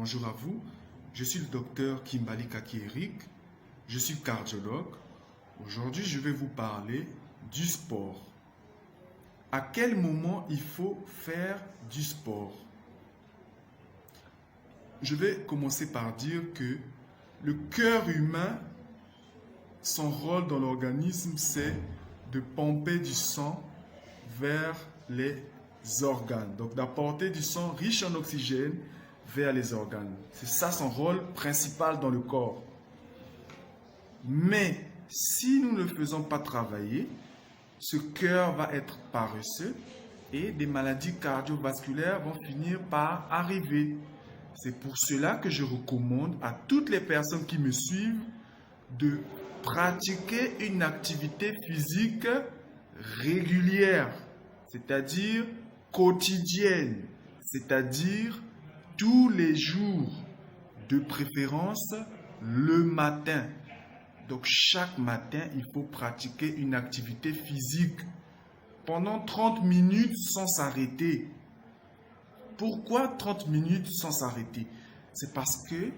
Bonjour à vous, je suis le docteur Kimbali Kaki-Eric, je suis cardiologue. Aujourd'hui, je vais vous parler du sport. À quel moment il faut faire du sport? Je vais commencer par dire que le cœur humain, son rôle dans l'organisme, c'est de pomper du sang vers les organes. Donc d'apporter du sang riche en oxygène vers les organes. C'est ça son rôle principal dans le corps. Mais si nous ne le faisons pas travailler, ce cœur va être paresseux et des maladies cardiovasculaires vont finir par arriver. C'est pour cela que je recommande à toutes les personnes qui me suivent de pratiquer une activité physique régulière, c'est-à-dire quotidienne, c'est-à-dire tous les jours, de préférence le matin. Donc chaque matin, il faut pratiquer une activité physique pendant 30 minutes sans s'arrêter. Pourquoi 30 minutes sans s'arrêter? C'est parce que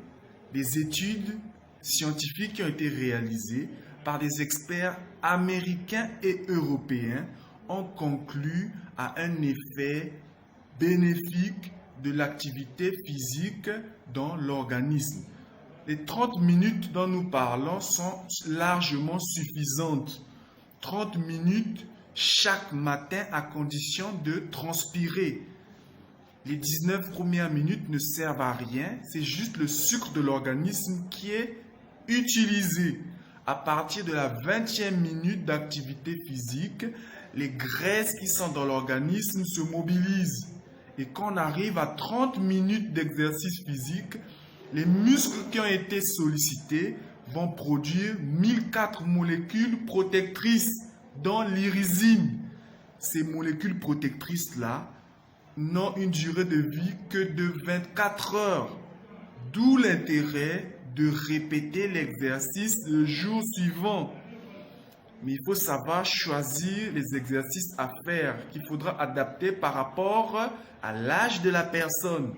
des études scientifiques qui ont été réalisées par des experts américains et européens ont conclu à un effet bénéfique de l'activité physique dans l'organisme. Les 30 minutes dont nous parlons sont largement suffisantes. 30 minutes chaque matin à condition de transpirer. Les 19 premières minutes ne servent à rien, c'est juste le sucre de l'organisme qui est utilisé. À partir de la 20e minute d'activité physique, les graisses qui sont dans l'organisme se mobilisent. Et quand on arrive à 30 minutes d'exercice physique, les muscles qui ont été sollicités vont produire 1004 molécules protectrices dans l'irysine. Ces molécules protectrices-là n'ont une durée de vie que de 24 heures. D'où l'intérêt de répéter l'exercice le jour suivant. Mais il faut savoir choisir les exercices à faire qu'il faudra adapter par rapport à l'âge de la personne.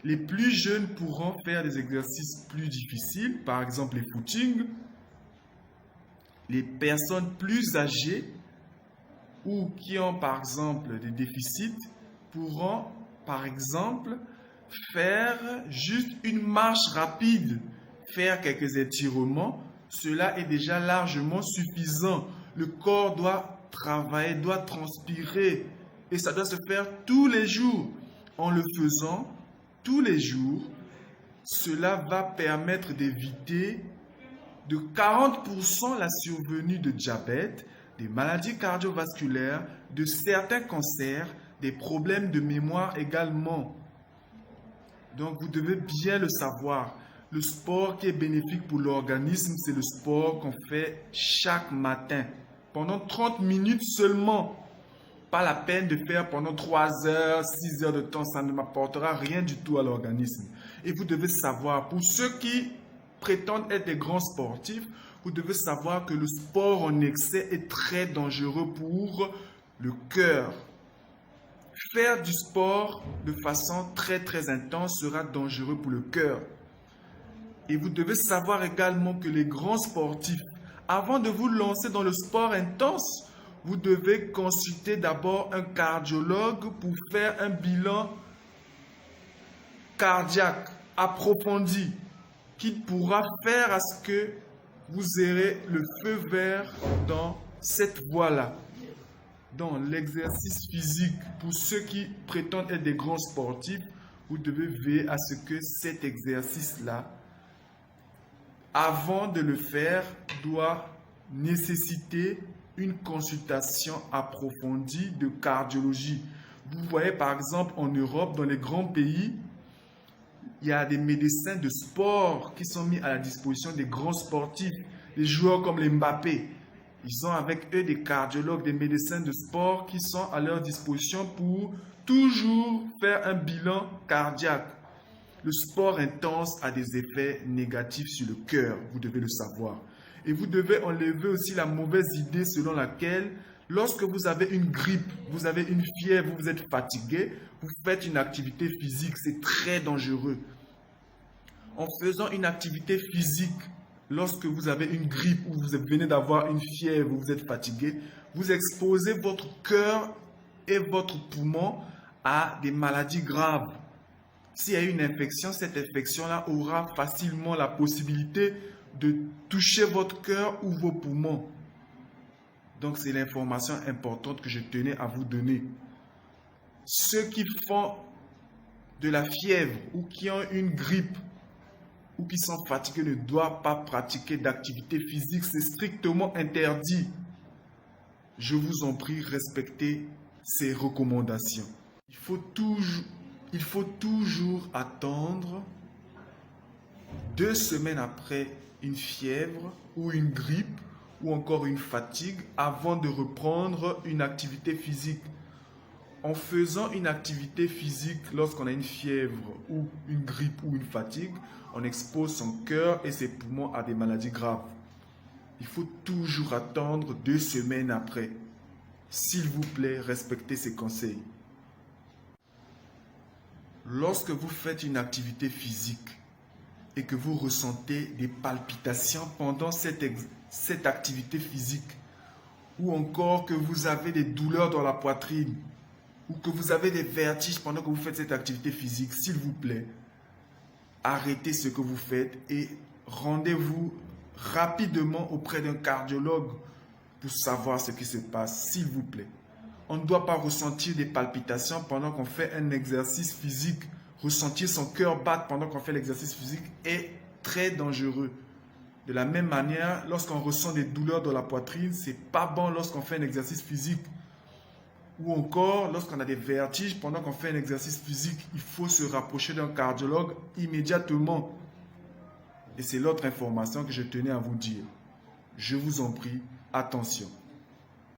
Les plus jeunes pourront faire des exercices plus difficiles, par exemple les footings. Les personnes plus âgées ou qui ont par exemple des déficits pourront par exemple faire juste une marche rapide, faire quelques étirements. Cela est déjà largement suffisant. Le corps doit travailler, doit transpirer et ça doit se faire tous les jours. En le faisant tous les jours, cela va permettre d'éviter de 40% la survenue de diabète, des maladies cardiovasculaires, de certains cancers, des problèmes de mémoire également. Donc vous devez bien le savoir. Le sport qui est bénéfique pour l'organisme, c'est le sport qu'on fait chaque matin. Pendant 30 minutes seulement. Pas la peine de faire pendant 3 heures, 6 heures de temps. Ça ne m'apportera rien du tout à l'organisme. Et vous devez savoir, pour ceux qui prétendent être des grands sportifs, vous devez savoir que le sport en excès est très dangereux pour le cœur. Faire du sport de façon très intense sera dangereux pour le cœur. Et vous devez savoir également que les grands sportifs, avant de vous lancer dans le sport intense, vous devez consulter d'abord un cardiologue pour faire un bilan cardiaque approfondi qui pourra faire à ce que vous aurez le feu vert dans cette voie-là. Dans l'exercice physique, pour ceux qui prétendent être des grands sportifs, vous devez veiller à ce que cet exercice-là, avant de le faire, doit nécessiter une consultation approfondie de cardiologie. Vous voyez par exemple en Europe, dans les grands pays, il y a des médecins de sport qui sont mis à la disposition des grands sportifs, des joueurs comme les Mbappé. Ils ont avec eux des cardiologues, des médecins de sport qui sont à leur disposition pour toujours faire un bilan cardiaque. Le sport intense a des effets négatifs sur le cœur, vous devez le savoir. Et vous devez enlever aussi la mauvaise idée selon laquelle lorsque vous avez une grippe, vous avez une fièvre, vous êtes fatigué, vous faites une activité physique, c'est très dangereux. En faisant une activité physique, lorsque vous avez une grippe ou vous venez d'avoir une fièvre ou vous êtes fatigué, vous exposez votre cœur et votre poumon à des maladies graves. S'il y a une infection, cette infection-là aura facilement la possibilité de toucher votre cœur ou vos poumons. Donc, c'est l'information importante que je tenais à vous donner. Ceux qui font de la fièvre ou qui ont une grippe ou qui sont fatigués ne doivent pas pratiquer d'activité physique. C'est strictement interdit. Je vous en prie, respectez ces recommandations. Il faut toujours attendre 2 semaines après une fièvre ou une grippe ou encore une fatigue avant de reprendre une activité physique. En faisant une activité physique lorsqu'on a une fièvre ou une grippe ou une fatigue, on expose son cœur et ses poumons à des maladies graves. Il faut toujours attendre 2 semaines après. S'il vous plaît, respectez ces conseils. Lorsque vous faites une activité physique et que vous ressentez des palpitations pendant cette activité physique, ou encore que vous avez des douleurs dans la poitrine, ou que vous avez des vertiges pendant que vous faites cette activité physique, s'il vous plaît, arrêtez ce que vous faites et rendez-vous rapidement auprès d'un cardiologue pour savoir ce qui se passe, s'il vous plaît. On ne doit pas ressentir des palpitations pendant qu'on fait un exercice physique. Ressentir son cœur battre pendant qu'on fait l'exercice physique est très dangereux. De la même manière, lorsqu'on ressent des douleurs dans la poitrine, ce n'est pas bon lorsqu'on fait un exercice physique. Ou encore, lorsqu'on a des vertiges pendant qu'on fait un exercice physique, il faut se rapprocher d'un cardiologue immédiatement. Et c'est l'autre information que je tenais à vous dire. Je vous en prie, attention.